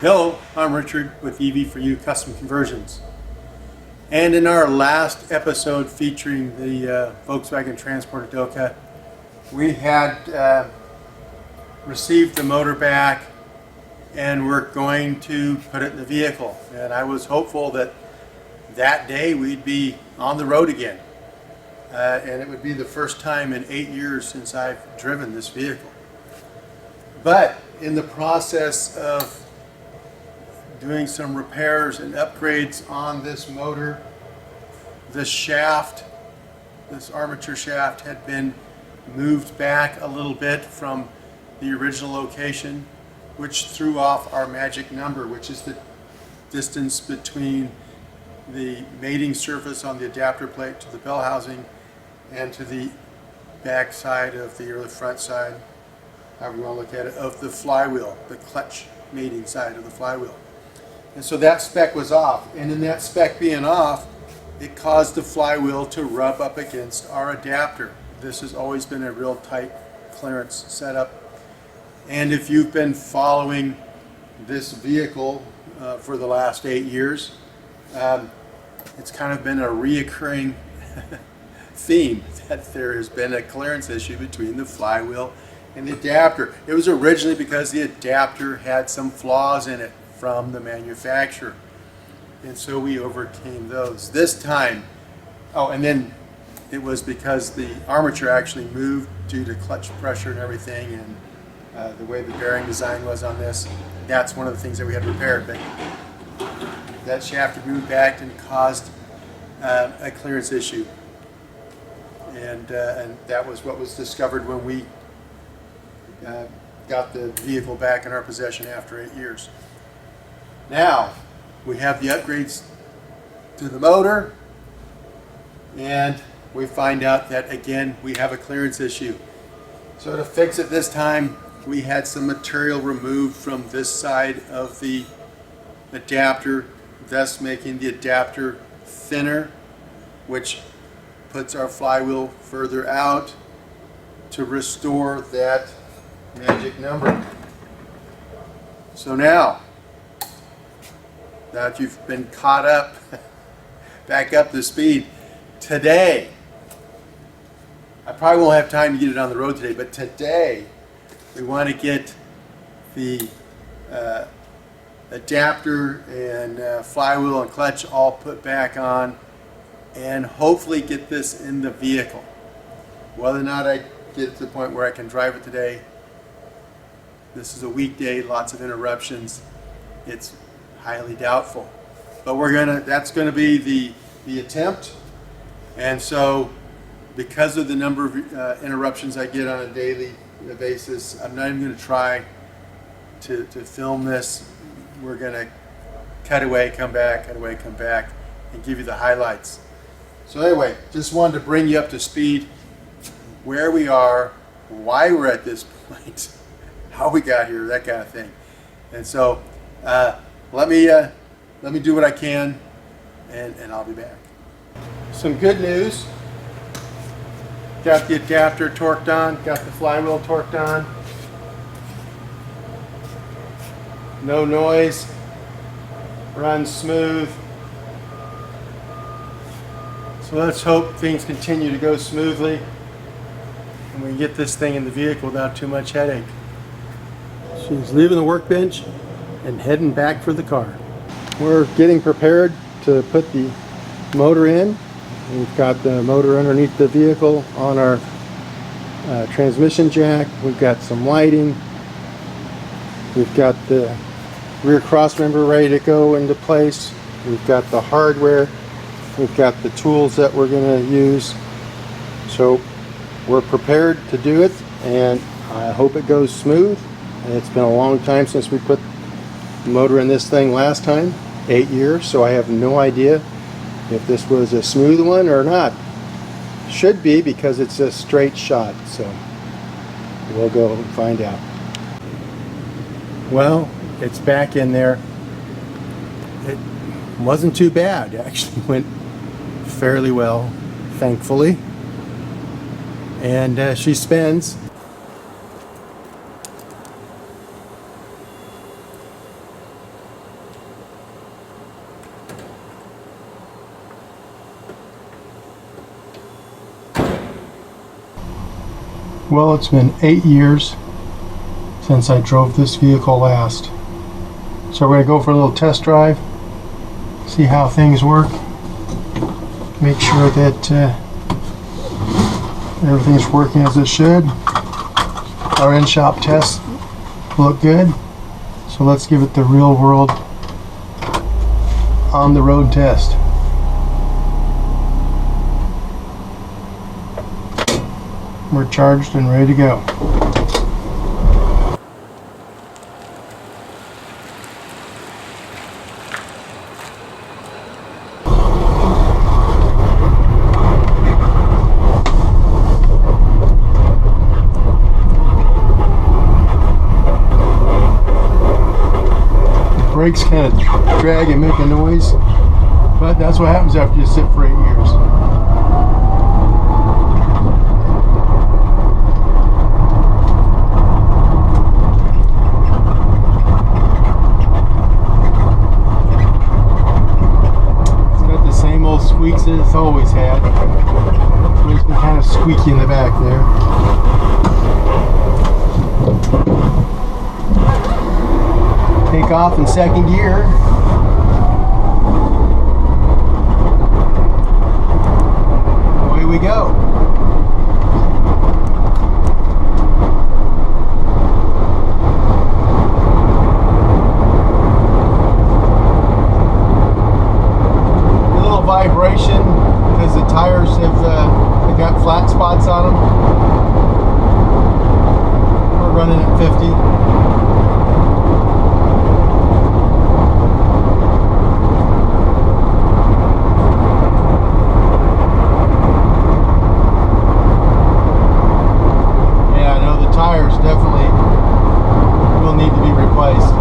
Hello, I'm Richard with EV4U Custom Conversions. And in our last episode featuring the Volkswagen Transporter Doka, we had received the motor back and we're going to put it in the vehicle. And I was hopeful that that day we'd be on the road again. And it would be the first time in 8 years since I've driven this vehicle. But in the process of doing some repairs and upgrades on this motor, this shaft, this armature shaft had been moved back a little bit from the original location, which threw off our magic number, which is the distance between the mating surface on the adapter plate to the bell housing and to the back side of the, or the front side, however you want to look at it, of the flywheel, the clutch mating side of the flywheel. And so that spec was off, and in that spec being off, it caused the flywheel to rub up against our adapter. This has always been a real tight clearance setup. And if you've been following this vehicle for the last 8 years, it's kind of been a reoccurring theme that there has been a clearance issue between the flywheel and the adapter. It was originally because the adapter had some flaws in it from the manufacturer, and so we overcame those. This time, and then it was because the armature actually moved due to clutch pressure and everything, and the way the bearing design was on this. That's one of the things that we had repaired, but that shaft had moved back and caused a clearance issue, and that was what was discovered when we got the vehicle back in our possession after 8 years. Now, we have the upgrades to the motor, and we find out that again we have a clearance issue. So to fix it this time, we had some material removed from this side of the adapter, thus making the adapter thinner, which puts our flywheel further out to restore that magic number. So now that you've been caught up, back up to speed, today, I probably won't have time to get it on the road today, but today we want to get the adapter and flywheel and clutch all put back on and hopefully get this in the vehicle. Whether or not I get to the point where I can drive it today, this is a weekday, lots of interruptions. It's highly doubtful, but that's gonna be the attempt. And so because of the number of interruptions I get on a daily basis, I'm not even gonna try to film this. We're gonna cut away, come back, cut away, come back, and give you the highlights. So anyway, just wanted to bring you up to speed where we are, why we're at this point, how we got here, that kind of thing. And so let me do what I can, and I'll be back. Some good news. Got the adapter torqued on, got the flywheel torqued on. No noise, runs smooth. So let's hope things continue to go smoothly and we get this thing in the vehicle without too much headache. She's leaving the workbench and heading back for the car. We're getting prepared to put the motor in. We've got the motor underneath the vehicle on our transmission jack. We've got some lighting. We've got the rear cross member ready to go into place. We've got the hardware. We've got the tools that we're going to use. So we're prepared to do it, and I hope it goes smooth. It's been a long time since we put the motor in this thing last time, 8 years, so I have no idea if this was a smooth one or not. Should be, because it's a straight shot, so we'll go and find out. Well, it's back in there. It wasn't too bad. It actually went fairly well, thankfully. And she spins. Well, it's been 8 years since I drove this vehicle last. So we're going to go for a little test drive, see how things work, make sure that everything's working as it should. Our in-shop tests look good, so let's give it the real world on the road test. We're charged and ready to go. The brakes kind of drag and make a noise, but that's what happens after you sit for 8 years. Squeaks as it's always had. So it's been kind of squeaky in the back there. Take off in second gear. Away we go. Vibration because the tires have they got flat spots on them. We're running at 50. Yeah, I know the tires definitely will need to be replaced.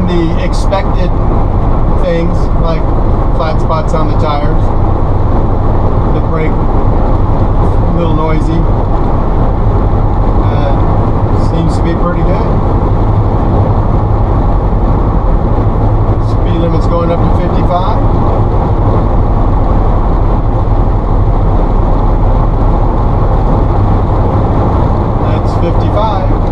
The expected things like flat spots on the tires, the brake a little noisy, seems to be pretty good. Speed limit's going up to 55. That's 55.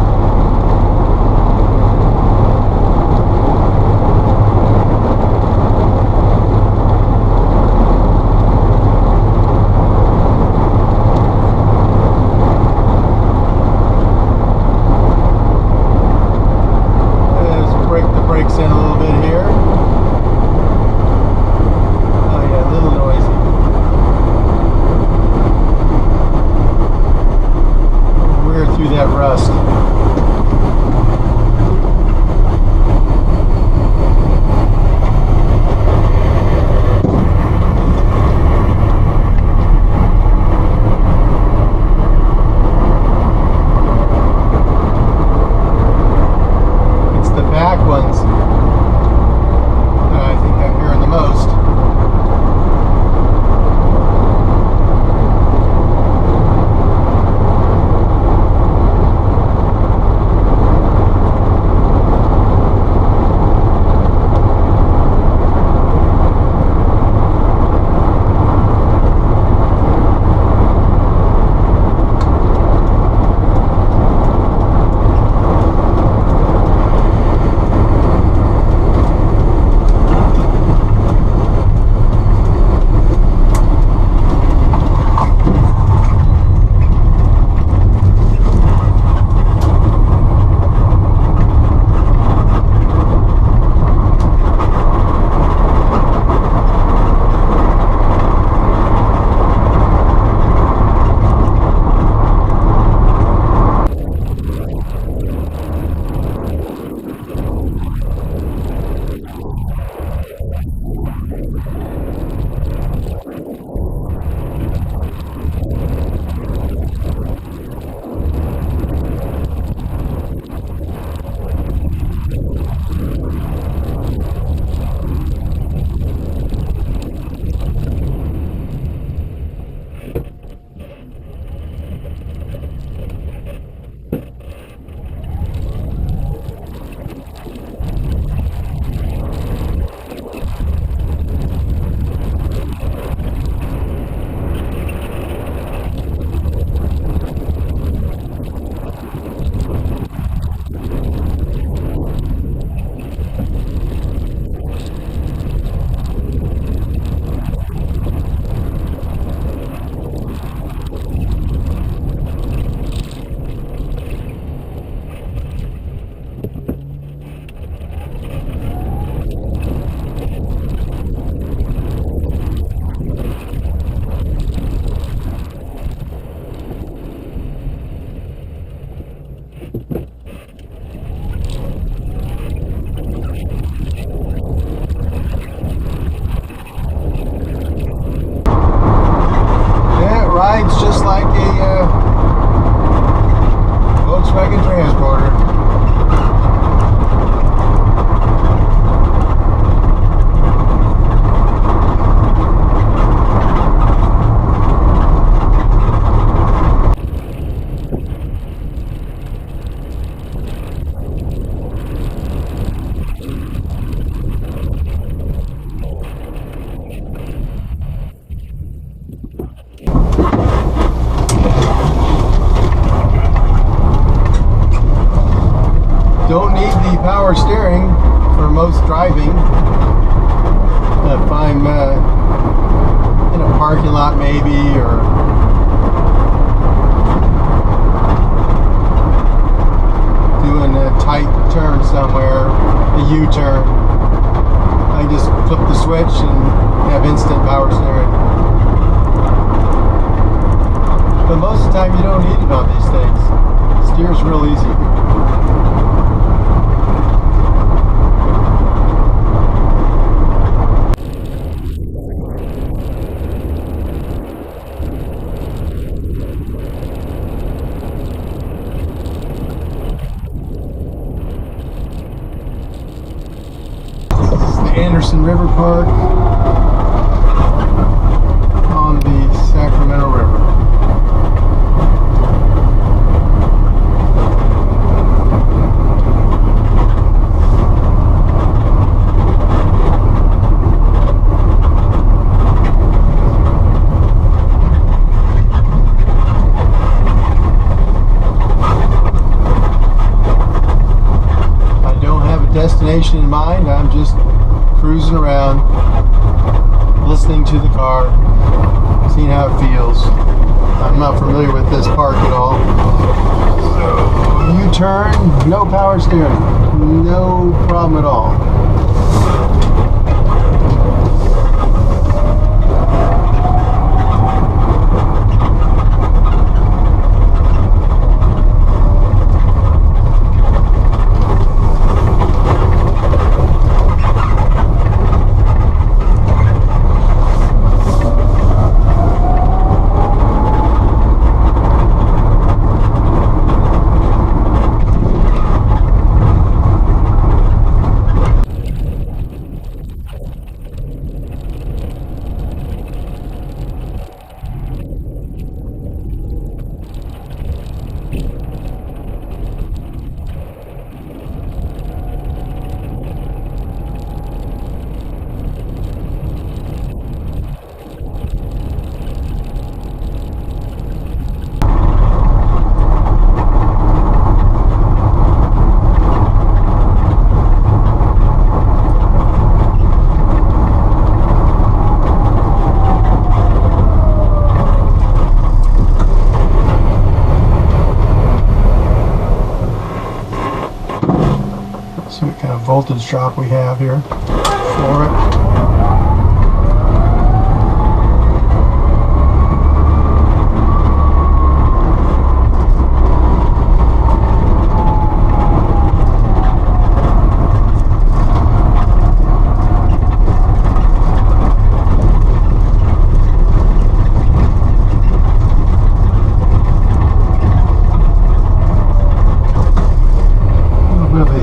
Don't need the power steering for most driving. If I'm in a parking lot maybe, or doing a tight turn somewhere, a U-turn, I just flip the switch and have instant power steering. But most of the time you don't need it on these things. It steers real easy. Anderson River Park on the Sacramento River. I don't have a destination in mind. I'm just cruising around, listening to the car, seeing how it feels. I'm not familiar with this park at all. U-turn, no power steering, no problem at all. See what kind of voltage drop we have here for it.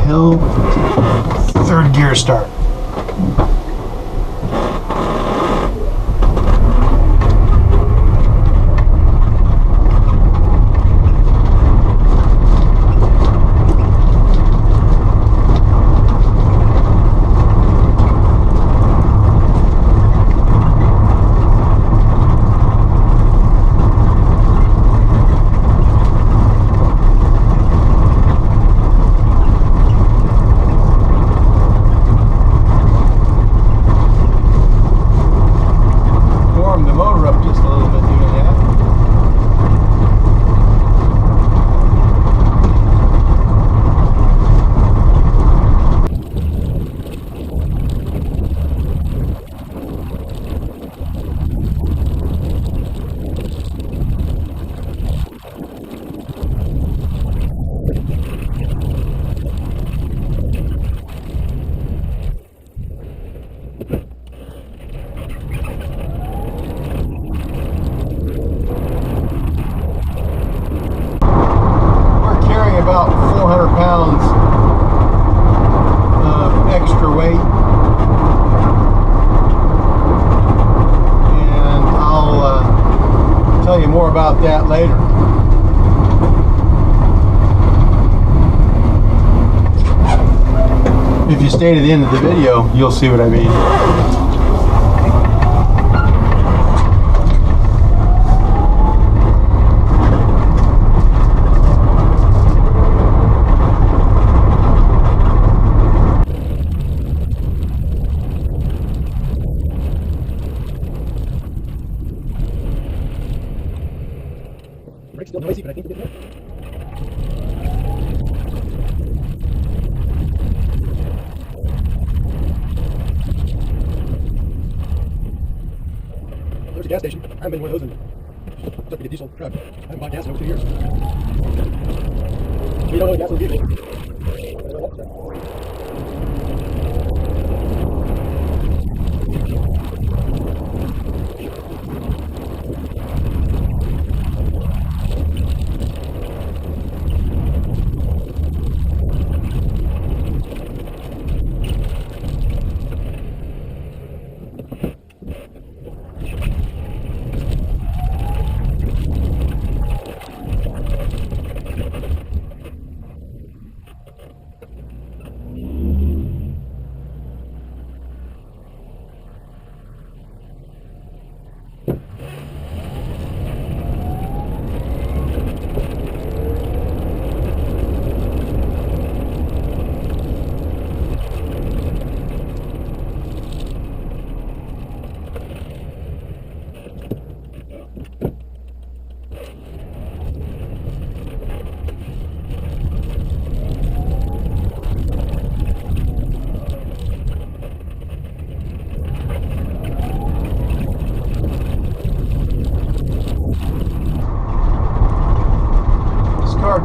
Hill, third gear start. About 400 pounds of extra weight, and I'll tell you more about that later. If you stay to the end of the video, you'll see what I mean. haven't been one of those in took me to diesel. Crap. I haven't bought gas in over 2 years. So you don't know gas in a vehicle.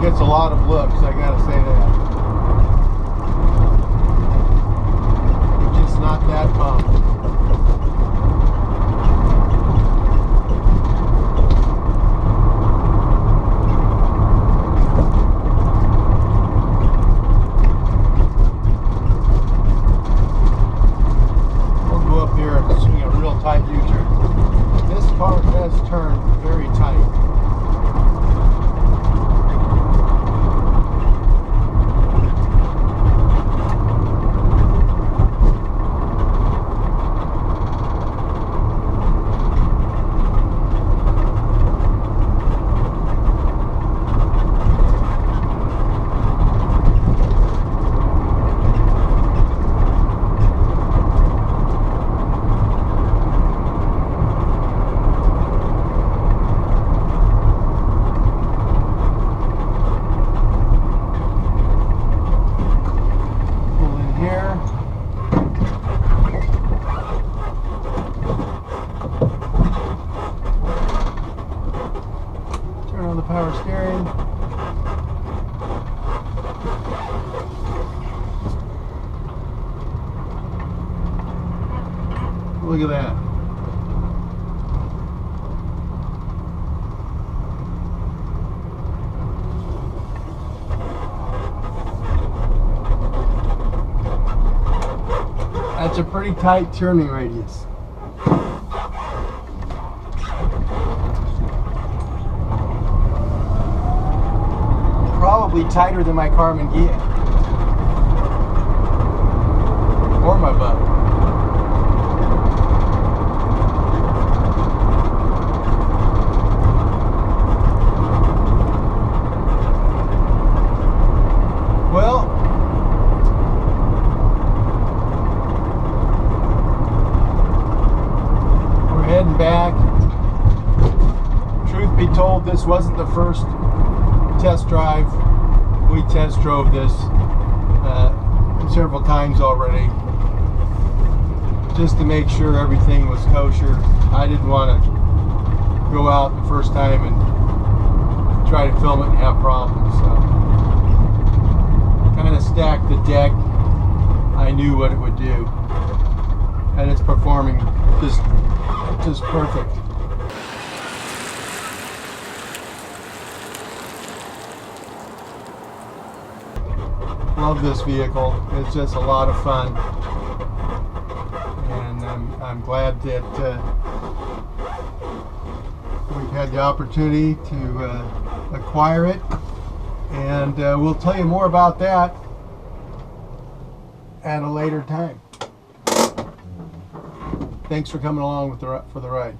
Gets a lot of looks, I gotta say that. It's just not that pumped. We'll go up here and swing a real tight U-turn. This car does turn very tight. On the power steering. Look at that. That's a pretty tight turning radius. Probably tighter than my Carmen Ghia or my butt. Well, we're heading back. Truth be told, this wasn't the first test drive. We test drove this several times already just to make sure everything was kosher. I didn't want to go out the first time and try to film it and have problems. So kind of stacked the deck. I knew what it would do, and it's performing just perfect. Love this vehicle. It's just a lot of fun, and I'm glad that we've had the opportunity to acquire it, and we'll tell you more about that at a later time. Thanks for coming along for the ride.